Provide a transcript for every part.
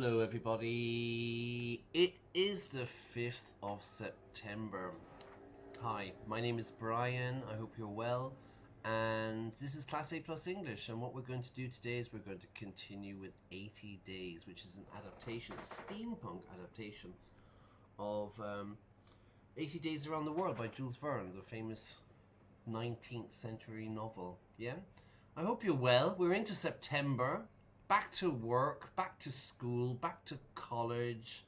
Hello everybody, it is the 5th of September. Hi, my name is Brian, I hope you're well, and this is Class A Plus English, and what we're going to do today is we're going to continue with 80 Days, which is an adaptation, a steampunk adaptation of 80 Days Around the World by Jules Verne, the famous 19th century novel. Yeah, I hope you're well. We're into September. Back to work, back to school, back to college,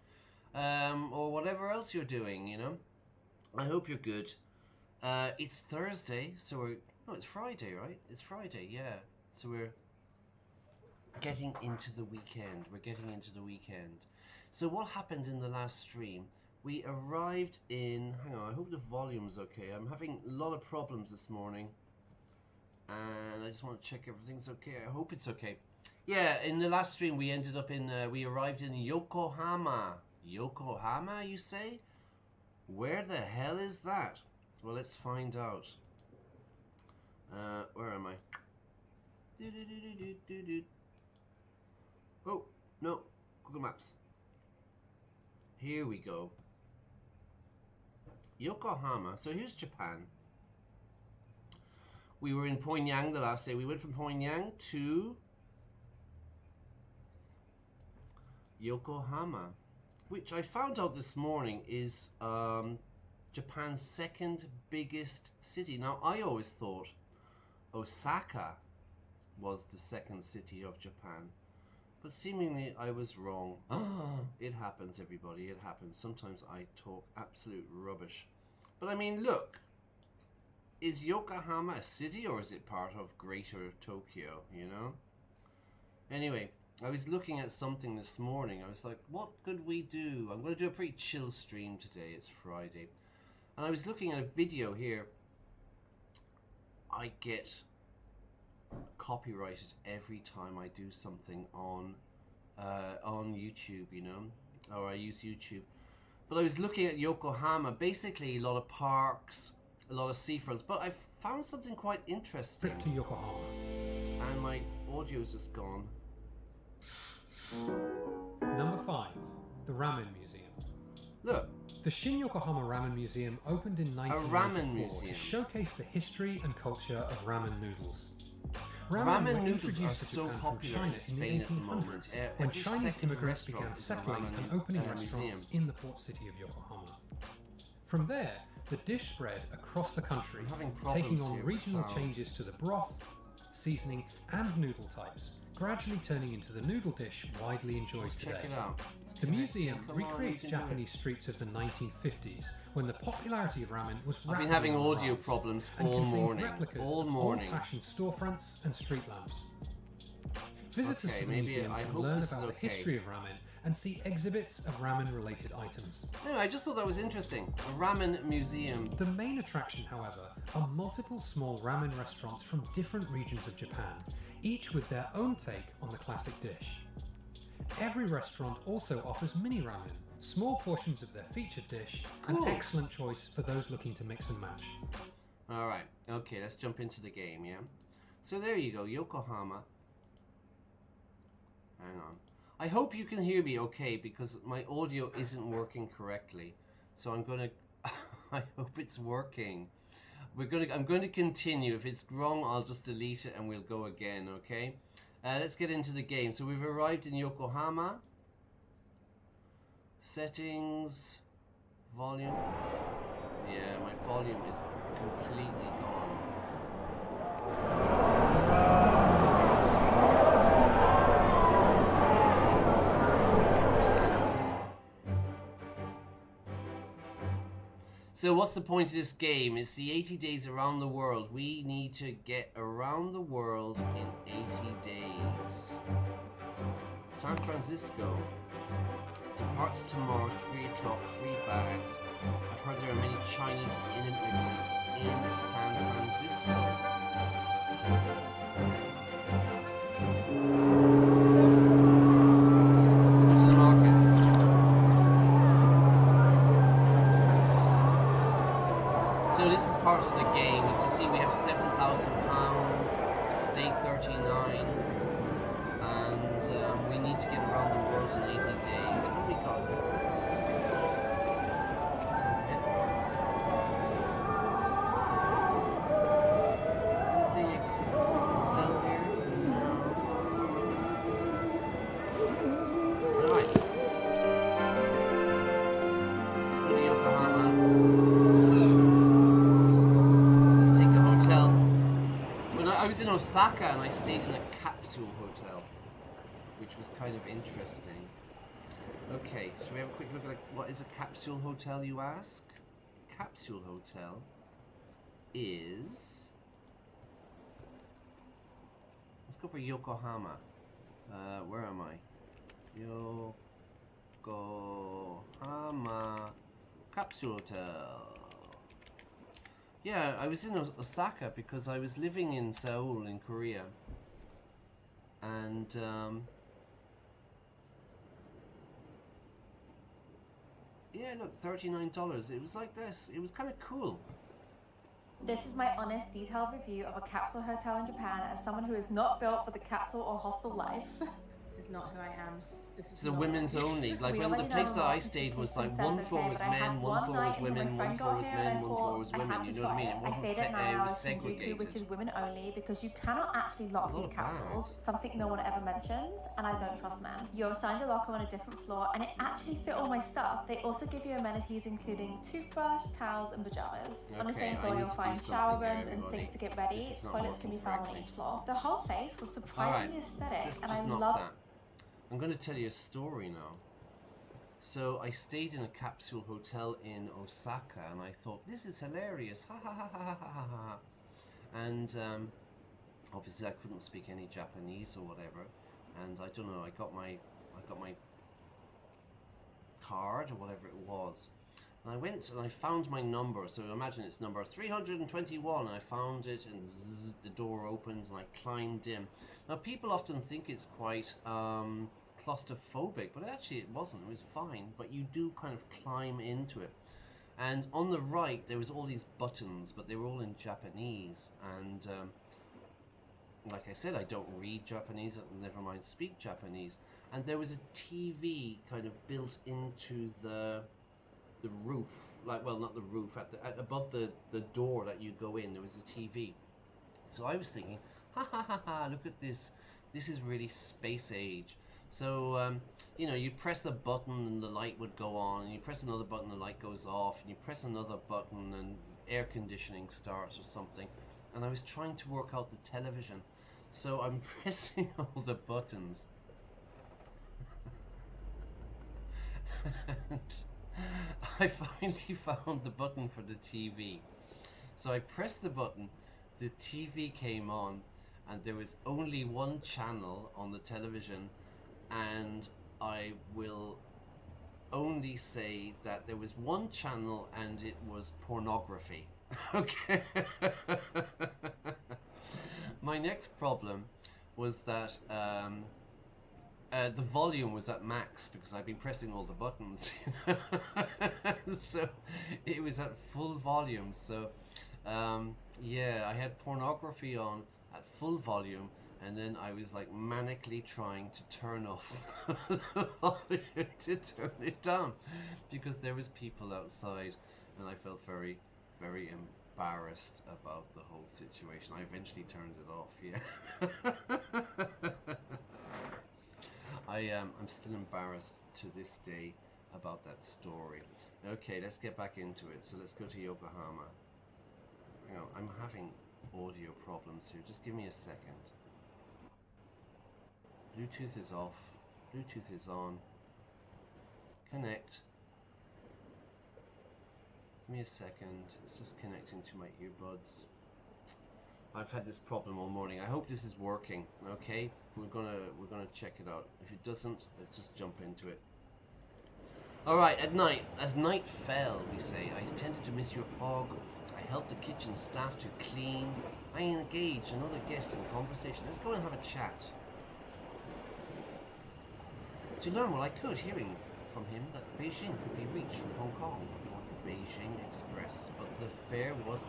or whatever else you're doing, you know. I hope you're good. It's Thursday, so it's Friday, right? It's Friday, yeah. So we're getting into the weekend. So what happened in the last stream? We arrived in, hang on, I hope the volume's okay. I'm having a lot of problems this morning, and I just want to check everything's okay. I hope it's okay. Yeah, in the last stream we ended up in, we arrived in Yokohama. Yokohama, you say? Where the hell is that? Well, let's find out. Where am I? Oh, no, Google Maps. Here we go. Yokohama, so here's Japan. We were in Pyongyang the last day. We went from Pyongyang to Yokohama, which I found out this morning is Japan's second biggest city. Now, I always thought Osaka was the second city of Japan, but seemingly I was wrong. It happens, everybody, it happens. Sometimes I talk absolute rubbish. But I mean, look, is Yokohama a city or is it part of Greater Tokyo, you know? Anyway, I was looking at something this morning. I was like, what could we do? I'm going to do a pretty chill stream today. It's Friday. And I was looking at a video here. I get copyrighted every time I do something on YouTube, you know, or I use YouTube. But I was looking at Yokohama, basically a lot of parks, a lot of seafronts, but I found something quite interesting. To Yokohama. And my audio's just gone. Number 5. The Ramen Museum. Look. The Shin Yokohama Ramen Museum opened in 1994 to showcase the history and culture of ramen noodles. Ramen noodles introduced are to so Japan from popular China in in the Spain at the 1800s, moment. when Every Chinese second immigrants restaurant began is a settling ramen and opening restaurants museum. in the port city of Yokohama. From there, the dish spread across the country, taking on regional changes to the broth, seasoning and noodle types, gradually turning into the noodle dish widely enjoyed today. Check it out. The museum recreates Japanese streets of the 1950s, when the popularity of ramen was rapidly I've been having on the audio rise, problems and all contained morning. replicas All of morning. old-fashioned storefronts and street lamps. Visitors Okay, to the maybe museum I can hope learn this is about the okay. history of ramen and see exhibits of ramen-related items. No, I just thought that was interesting. A ramen museum. The main attraction, however, are multiple small ramen restaurants from different regions of Japan, each with their own take on the classic dish. Every restaurant also offers mini ramen, small portions of their featured dish, Cool. an excellent choice for those looking to mix and match. Alright, okay, let's jump into the game, yeah? So there you go, Yokohama. Hang on. I hope you can hear me okay, because my audio isn't working correctly. So I'm gonna I hope it's working. I'm going to continue. If it's wrong, I'll just delete it and we'll go again, okay? Let's get into the game. So we've arrived in Yokohama. Settings, volume. Yeah, my volume is completely gone. So what's the point of this game? It's the 80 days around the world. We need to get around the world in 80 days. San Francisco. Departs tomorrow, 3 o'clock, 3 bags. I've heard there are many Chinese immigrants in San Francisco. Let's go to the market. So this is part of the game. You can see we have £7,000. It's day 39. And we need to get around the world in 80 days. What do we got here? Some petrol. Anything we can sell here? No. Alright. Let's go to Yokohama. Let's take a hotel. When I was in Osaka and I stayed in a capsule hotel, which was kind of interesting. Okay, shall we have a quick look at what is a capsule hotel, you ask? Capsule hotel is... Let's go for Yokohama. Where am I? Yokohama Capsule Hotel. Yeah, I was in Osaka because I was living in Seoul in Korea. And yeah, look, $39. It was like this. It was kind of cool. This is my honest, detailed review of a capsule hotel in Japan as someone who is not built for the capsule or hostel life. This is not who I am. This is a women's only. Like when the place that I stayed was like one floor was men, one floor was women, one floor was men, one floor was women. You know what I mean? It wasn't I stayed at 9 hours segregated. Shinjuku, which is women only, because you cannot actually lock these capsules, something no one ever mentions, and I don't trust men. You're assigned a locker on a different floor, and it actually fit all my stuff. They also give you amenities including toothbrush, towels, and pajamas. On the same floor, you'll find shower rooms and sinks to get ready. Toilets can be found on each floor. The whole place was surprisingly aesthetic, and I loved. I'm going to tell you a story now. So I stayed in a capsule hotel in Osaka, and I thought, this is hilarious, ha ha ha ha ha ha ha. And obviously I couldn't speak any Japanese or whatever, and I don't know. I got my card or whatever it was, and I went and I found my number. So imagine it's number 321. I found it, and zzz, the door opens, and I climbed in. Now people often think it's quite claustrophobic, but actually it wasn't. It was fine, but you do kind of climb into it. And on the right there was all these buttons, but they were all in Japanese, and like I said, I don't read Japanese, never mind speak Japanese. And there was a TV kind of built into the roof, like, well, not the roof, above the door that you go in, there was a TV. So I was thinking, ha ha ha ha, look at this, this is really space age. So you know, you press a button and the light would go on, and you press another button, the light goes off, and you press another button and air conditioning starts or something. And I was trying to work out the television, so I'm pressing all the buttons. And I finally found the button for the TV. So I pressed the button, the TV came on, and there was only one channel on the television, and I will only say that there was one channel and it was pornography. Okay. My next problem was that the volume was at max because I've been pressing all the buttons. So it was at full volume. So yeah, I had pornography on at full volume, and then I was like manically trying to turn off the volume to turn it down because there was people outside, and I felt very, very embarrassed about the whole situation. I eventually turned it off, yeah. I'm still embarrassed to this day about that story. Okay, let's get back into it. So let's go to Yokohama. You know, I'm having audio problems here. Just give me a second. Bluetooth is off. Bluetooth is on. Connect. Give me a second. It's just connecting to my earbuds. I've had this problem all morning. I hope this is working. Okay, we're gonna check it out. If it doesn't, let's just jump into it. All right, at night, as night fell, we say, I tended to miss your Fogg. I helped the kitchen staff to clean. I engaged another guest in conversation. Let's go and have a chat. To learn what I could, hearing from him that Beijing could be reached from Hong Kong on the Beijing Express, but the fare was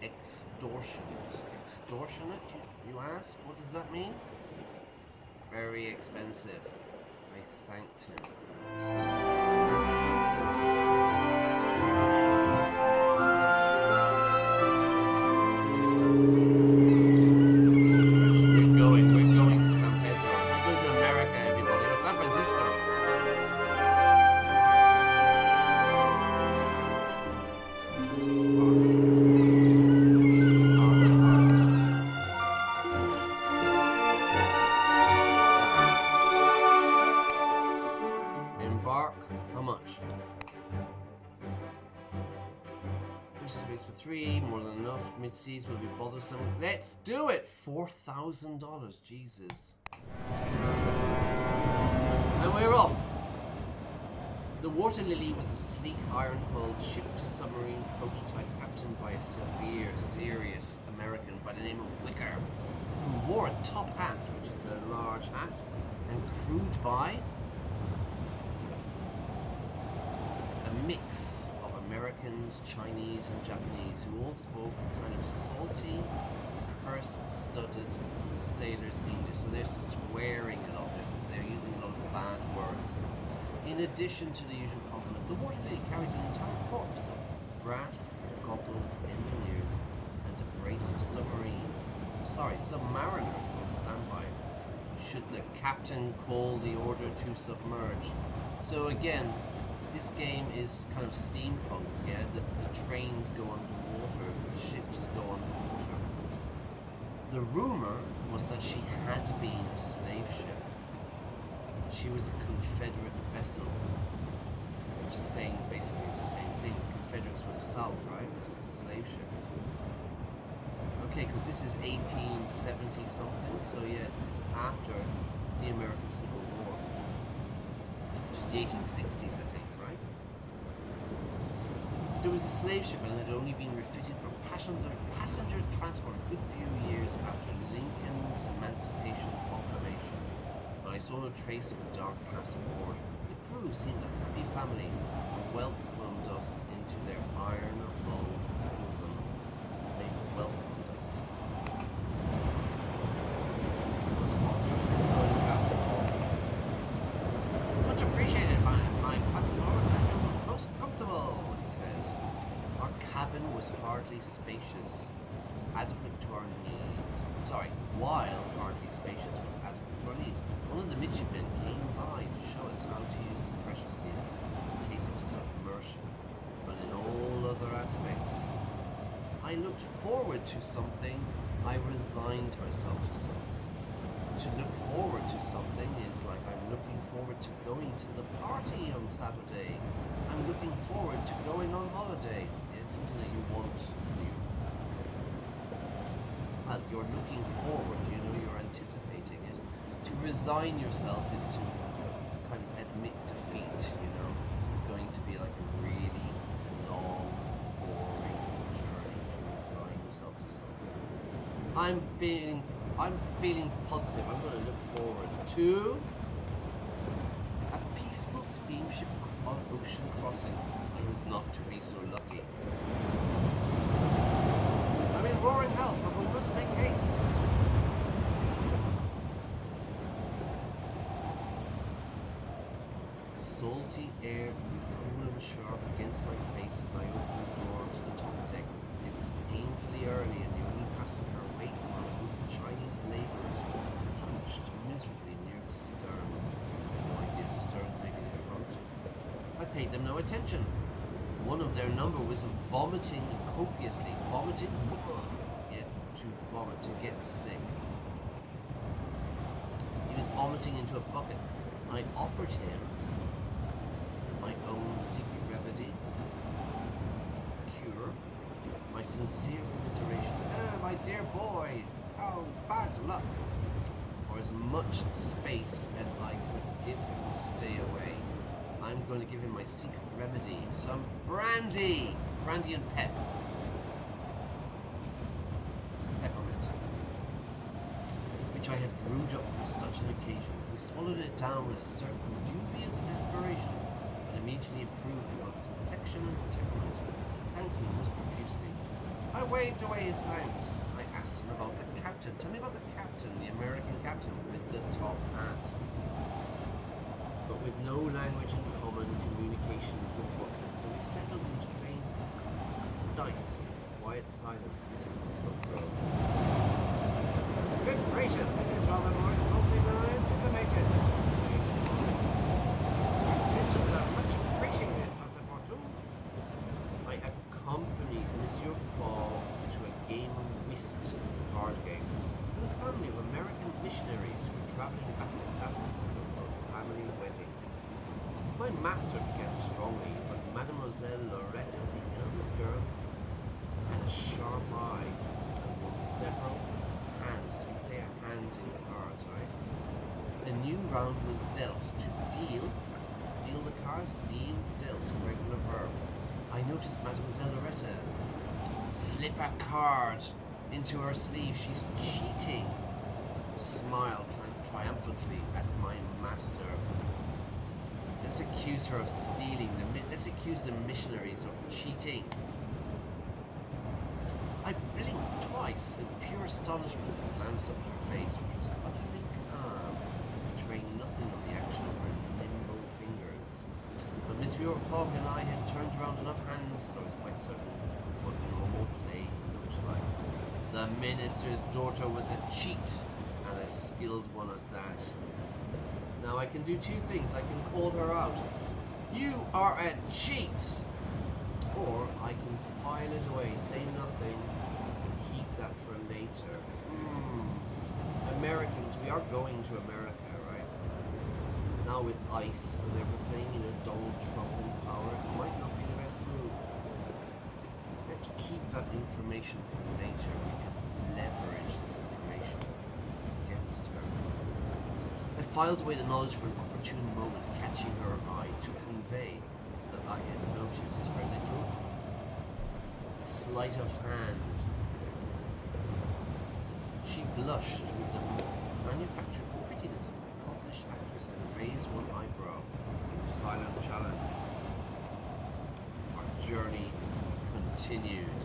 extortionate. Extortionate, you ask? What does that mean? Very expensive. thanked him. We're going to San Pedro. We're going to America, everybody. Or San Francisco. Embark. How much? Space for 3, more than enough. Mid-seas will be bothersome. Let's do it! $4,000. Jesus. And we're off. The Water Lily was a sleek, iron-hulled ship-to-submarine prototype captained by a severe, serious American by the name of Wicker, who wore a top hat, which is a large hat, and crewed by a mix of Americans, Chinese, and Japanese, who all spoke kind of salty, curse-studded sailors' English. So they're swearing a lot. They're using a lot of bad words. In addition to the usual complement, the Water Lily carried an entire corps of brass, goggled engineers and a brace of submariners on standby, should the captain call the order to submerge. So again, this game is kind of steampunk, yeah? The trains go underwater, the ships go underwater. The rumor was that she had been a slave ship. She was a Confederate vessel, which is saying basically the same thing. Confederates were the South, right? So it's a slave ship. Okay, because this is 1870 something, so yeah, this is after the American Civil War, which is the 1860s, I think, right? There was a slave ship and it had only been refitted for passenger transport a good few years after Lincoln's Emancipation Proclamation. But I saw no trace of a dark past aboard. The crew seemed a happy family and welcomed us into their iron-hulled bosom. They welcomed us. Much appreciated, my passenger. I feel most comfortable, he says. Our cabin was hardly spacious, was adequate to our needs. Sorry, while hardly spacious was adequate to our needs. One of the midshipmen came by to show us how to use the pressure seals in case of submersion, but in all other aspects, I looked forward to something, I resigned myself to something. To look forward to something is like I'm looking forward to going to the party on Saturday. I'm looking forward to going on holiday. It's something that you want to do. Well, you're looking forward, you know, you're anticipating it. To resign yourself is to kind of admit defeat, you know. This is going to be like a really long, boring journey to resign yourself to something. I'm feeling positive. I'm going to look forward to a peaceful steamship ocean crossing. I was not to be so lucky. I'm in roaring hell, but we must make haste. The salty air blew cool and sharp against my face as I opened the door to the top deck. It was painfully early and the only passenger awake from a group of Chinese labourers hunched miserably near the stern. No idea the stern, maybe the front. I paid them no attention. One of their number was vomiting copiously. Vomiting? Yeah, to vomit, to get sick. He was vomiting into a bucket. I offered him my own secret remedy, cure, my sincere commiserations. Oh, my dear boy, how bad luck. For as much space as I could give him to stay away, I'm going to give him my secret remedy, some brandy! Brandy and pep. Peppermint. Which I had brewed up for such an occasion. He swallowed it down with a certain dubious desperation, but immediately improved in both complexion and temperament. He thanked me most profusely. I waved away his thanks. I asked him about the captain. Tell me about the captain, the American captain with the top hat. but with no language in common, communication was impossible. So we settled into playing dice, quiet silence until the sun rose. Good gracious, this is rather more exhausting than I anticipated. Intentions are much appreciated, Passepartout. I accompanied Monsieur Fogg to a game of whist, as a card game, with a family of American missionaries who were travelling back to San Francisco for a family wedding. My master began strongly, but Mademoiselle Loretta, the eldest girl, had a sharp eye and won several hands. You play a hand in the cards, right? A new round was dealt. To deal the cards, deal, dealt, regular verb. I noticed Mademoiselle Loretta slip a card into her sleeve. She's cheating. Smiled triumphantly at my master. Let's accuse her of stealing. Let's accuse the missionaries of cheating. I blinked twice in pure astonishment and glanced up at her face, which was utterly calm, betraying nothing of the action of her nimble fingers. But Monsieur Fogg and I had turned around enough hands that I was quite certain of what normal play looked like. The minister's daughter was a cheat, and a skilled one at that. Now I can do two things. I can call her out. You are a cheat! Or I can file it away, say nothing, and keep that for later. Americans, we are going to America, right? Now with ICE and everything, you know, Donald Trump in power, it might not be the best move. Let's keep that information for later. We can leverage this information against her. I filed away the knowledge for an opportune moment, catching her eye to convey that I had noticed her little sleight of hand. She blushed with the manufactured prettiness of an accomplished actress and raised one eyebrow in silent challenge. Our journey continued.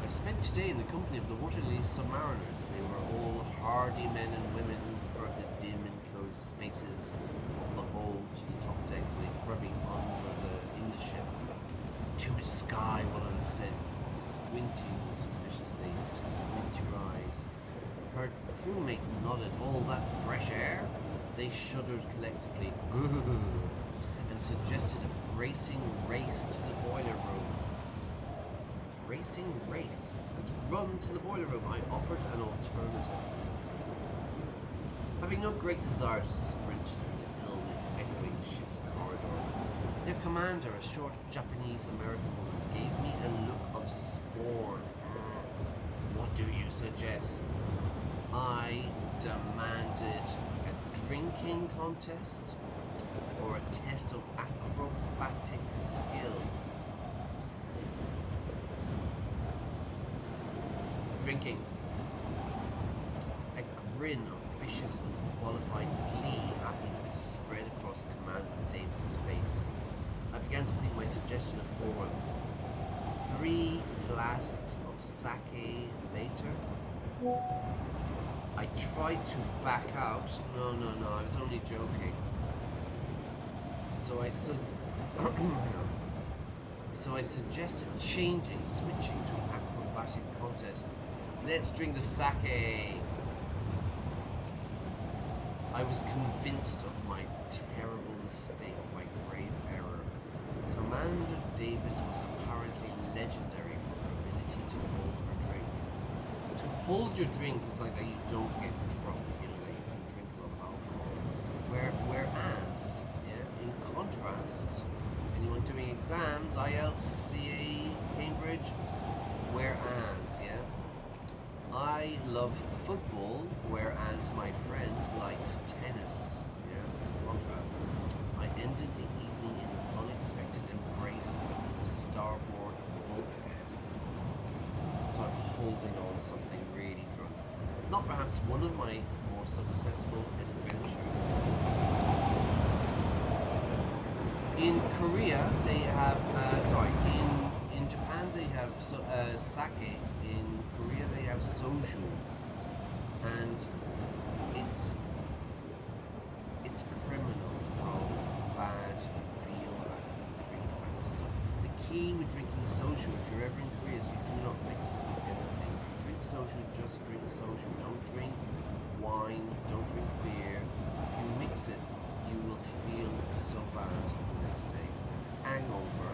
I spent today in the company of the Waterloo submariners. They were all hardy men and women who preferred the dim enclosed spaces of the hold to the top decks, and they preferred being in the ship. To the sky, one of them said, squinting suspiciously. Squint your eyes. Her crewmate nodded. All that fresh air? They shuddered collectively and suggested a bracing race to the boiler room. Racing race. Let's run to the boiler room. I offered an alternative. Having no great desire to sprint through the ill-lit, echoing ship's corridors, their commander, a short Japanese-American woman, gave me a look of scorn. What do you suggest? I demanded a drinking contest or a test of acrobatic skill. Drinking. A grin of vicious and qualified glee happiness spread across Commander Davis's face. I began to think my suggestion of form. 3 flasks of sake later. I tried to back out. No, I was only joking. So I suggested switching to an acrobatic contest. Let's drink the sake. I was convinced of my terrible mistake, my grave error. Commander Davis was apparently legendary for her ability to hold her drink. To hold your drink is like that you don't get drunk, you know, that you can drink a lot of alcohol. Whereas, in contrast, anyone doing exams, IELTS, CA, Cambridge, whereas, I love football, whereas my friend likes tennis. As a contrast. I ended the evening in an unexpected embrace of the starboard bulkhead. So I'm holding on something really drunk. Not perhaps one of my more successful adventures. In Korea, they have, in Japan, they have sake. Korea they have soju, and it's criminal how bad you feel after you drink that stuff. The key with drinking soju, if you're ever in Korea, is you do not mix it with anything. If you drink soju, just drink soju. Don't drink wine, don't drink beer. If you mix it, you will feel so bad the next day. Hangover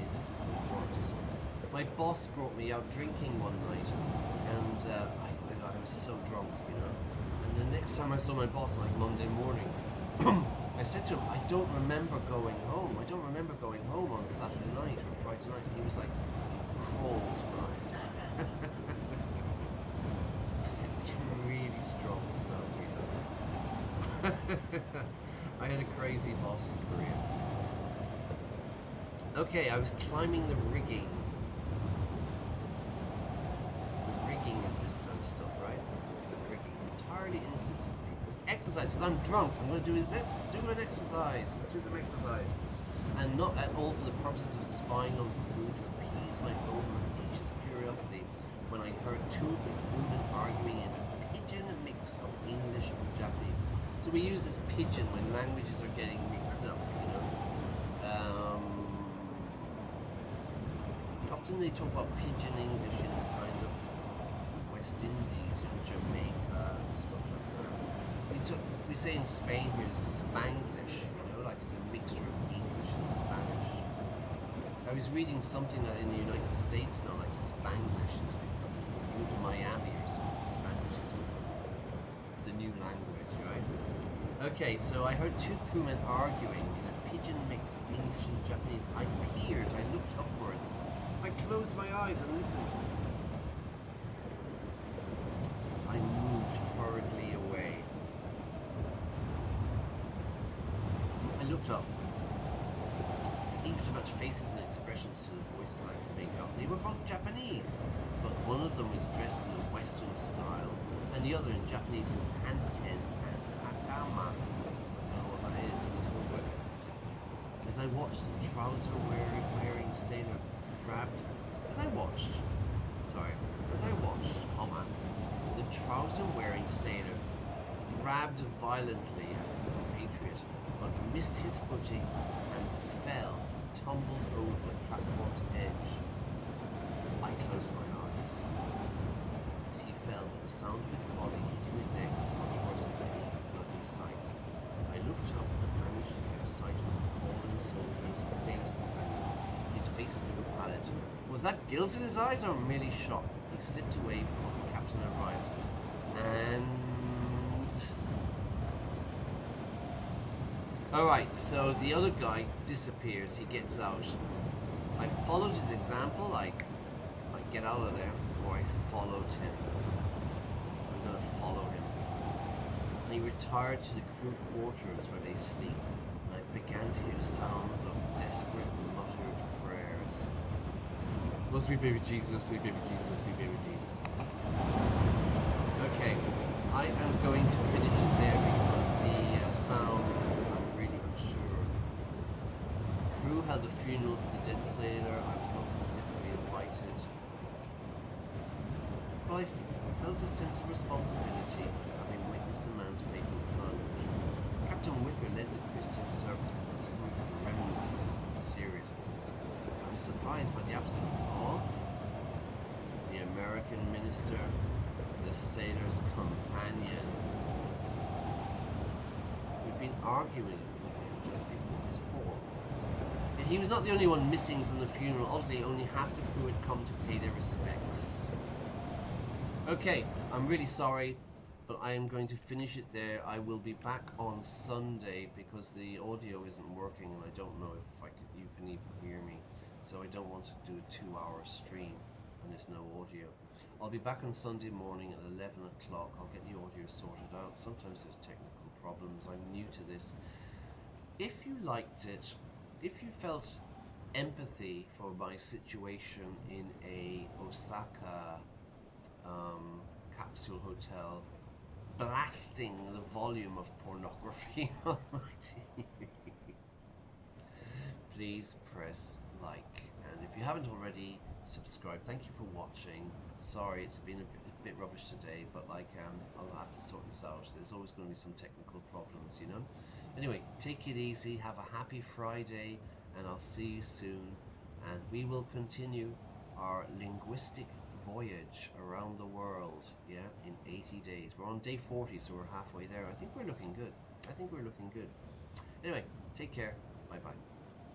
is the worst. My boss brought me out drinking one night, and I was so drunk, you know. And the next time I saw my boss, like Monday morning, I said to him, I don't remember going home. I don't remember going home on Saturday night or Friday night. And he was like, crawled, Brian. It's really strong stuff, you know. I had a crazy boss in Korea. Okay, I was climbing the rigging. The rigging is this kind of stuff, right? This is the rigging. Entirely innocent. It's exercise, because I'm drunk. I'm going to do it. Let's do an exercise. Let's do some exercise. And not at all for the purposes of spying on the crew to appease my own rapacious curiosity when I heard two of the crewmen arguing in a pidgin mix of English and Japanese. So we use this pidgin when languages are getting mixed up, you know. Often they talk about pidgin English in the kind of West Indies and Jamaica and stuff like that. We say in Spain here Spanglish, you know, like it's a mixture of English and Spanish. I was reading something that in the United States now, like Spanglish is becoming, you go to Miami or something, Spanish is the new language, right? Okay, so I heard two crewmen arguing in a pidgin mix of English and Japanese. I peered, I looked upwards, I closed my eyes and listened. I moved hurriedly away. I looked up. Each about faces and expressions to the voices I could make out. They were both Japanese, but one of them was dressed in a Western style, and the other in Japanese in hanten and hakama. I don't know what that is. As I watched the trouser-wearing sailor as I watched, the trouser-wearing sailor grabbed violently at his compatriot, but missed his footing and tumbled over the platform's edge. I closed my eyes. As he fell, the sound of his body hitting the deck was much worse than any bloody sight. I looked up and managed to catch sight of the fallen sailor's companion, his face still pallid. Was that guilt in his eyes or merely shock? He slipped away before the captain arrived, and... Alright, so the other guy disappears, he gets out. I followed his example, I get out of there, or I followed him. I'm gonna follow him. And he retired to the crew quarters where they sleep, and I began to hear the sound of desperate muttered prayers. Oh, sweet baby Jesus, sweet baby Jesus, sweet baby Jesus. Okay, I am going to finish it there because the sound, I'm really unsure. The crew held a funeral for the dead sailor. I was not specifically invited. But I felt a sense of responsibility, having witnessed a man's fatal plunge. Captain Wicker led the Christian service with absolute tremendous seriousness. I was surprised by the absence of the American minister, the sailor's companion. We'd been arguing with him just before his fall. And he was not the only one missing from the funeral. Oddly, only half the crew had come to pay their respects. Okay, I'm really sorry, but I am going to finish it there. I will be back on Sunday because the audio isn't working and I don't know if you can even hear me. So I don't want to do a 2-hour stream and there's no audio. I'll be back on Sunday morning at 11 o'clock. I'll get the audio sorted out. Sometimes there's technical problems. I'm new to this. If you liked it, if you felt empathy for my situation in a Osaka capsule hotel, blasting the volume of pornography on my TV, please press like. And if you haven't already, subscribe. Thank you for watching. Sorry, it's been a bit rubbish today, but like I'll have to sort this out. There's always going to be some technical problems, you know. Anyway, take it easy. Have a happy Friday, and I'll see you soon. And we will continue our linguistic voyage around the world, yeah, in 80 days. We're on day 40, so we're halfway there. I think we're looking good. Anyway, take care. Bye bye.